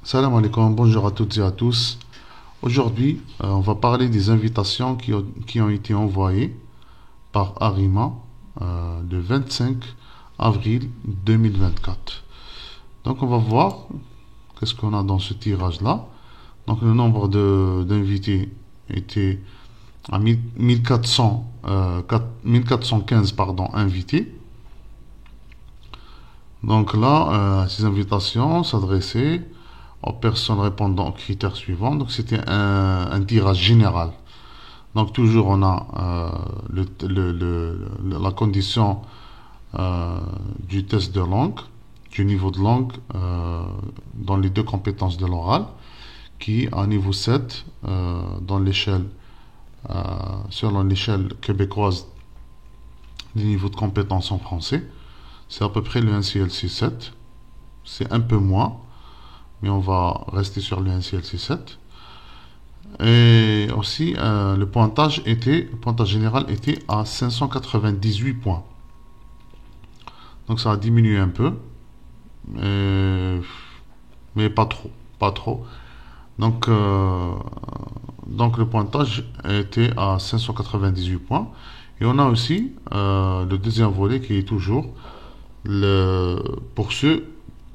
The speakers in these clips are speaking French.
Salam alaikum, bonjour à toutes et à tous. Aujourd'hui, on va parler des invitations qui ont été envoyées par Arima le 25 avril 2024. Donc, on va voir qu'est-ce qu'on a dans ce tirage-là. Donc, le nombre d'invités était à 1415 invités. Donc là, ces invitations s'adressaient aux personnes répondant aux critères suivants. Donc c'était un tirage général. Donc toujours on a la condition du test de langue, du niveau de langue dans les deux compétences de l'oral, qui est à niveau 7 dans l'échelle, selon l'échelle québécoise des niveaux de compétences en français. C'est à peu près le NCLC 7. C'est un peu moins, mais on va rester sur le NCLC 7. Et aussi, le pointage général était à 598 points. Donc ça a diminué un peu, mais pas trop. Pas trop. Donc, le pointage était à 598 points. Et on a aussi le deuxième volet qui est toujours pour ceux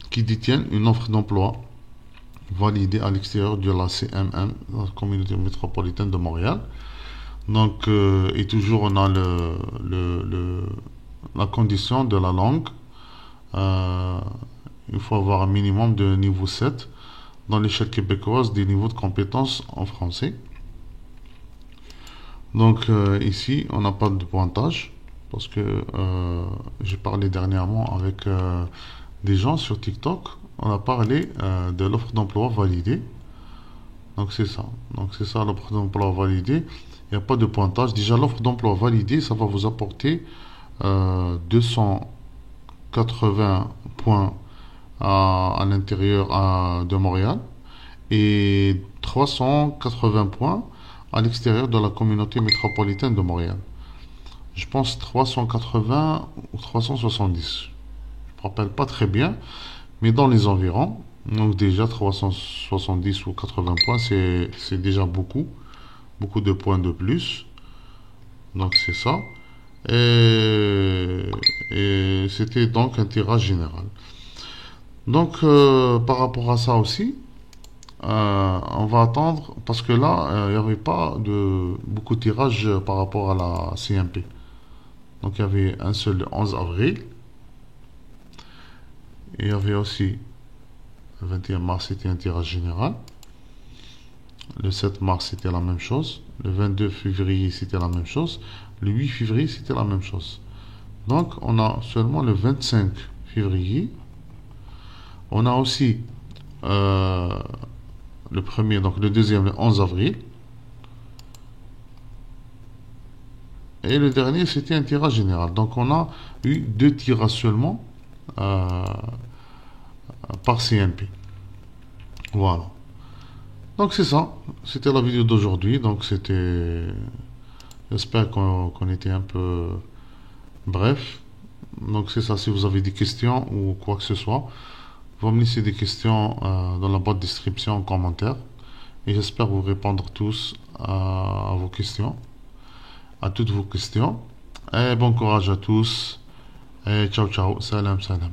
qui détiennent une offre d'emploi validée à l'extérieur de la CMM, la Communauté métropolitaine de Montréal. Donc, et toujours on a la condition de la langue. Il faut avoir un minimum de niveau 7 dans l'échelle québécoise des niveaux de compétences en français. Donc ici, on n'a pas de pointage parce que j'ai parlé dernièrement avec des gens sur TikTok. On a parlé de l'offre d'emploi validée. Donc c'est ça. Donc c'est ça l'offre d'emploi validée. Il n'y a pas de pointage. Déjà l'offre d'emploi validée, ça va vous apporter 280 points à l'intérieur de Montréal et 380 points à l'extérieur de la communauté métropolitaine de Montréal. Je pense 380 ou 370. Je ne me rappelle pas très bien, mais dans les environs. Donc déjà 370 ou 80 points, c'est déjà beaucoup. Beaucoup de points de plus. Donc c'est ça. Et c'était donc un tirage général. Donc par rapport à ça aussi, on va attendre parce que là, il n'y avait pas beaucoup de tirages par rapport à la CMP. Donc il y avait un seul le 11 avril. Et il y avait aussi le 21 mars, c'était un tirage général. Le 7 mars, c'était la même chose. Le 22 février, c'était la même chose. Le 8 février, c'était la même chose. Donc on a seulement le 25 février. On a aussi le premier, donc le deuxième, le 11 avril. Et le dernier, c'était un tirage général. Donc on a eu 2 tirages seulement par CNP. Voilà. Donc c'est ça. C'était la vidéo d'aujourd'hui. Donc c'était... J'espère qu'on était un peu bref. Donc c'est ça. Si vous avez des questions ou quoi que ce soit, vous me laissez des questions dans la boîte de description en commentaire. Et j'espère vous répondre tous à vos questions. À toutes vos questions. Et bon courage à tous. Et ciao ciao. Salam salam.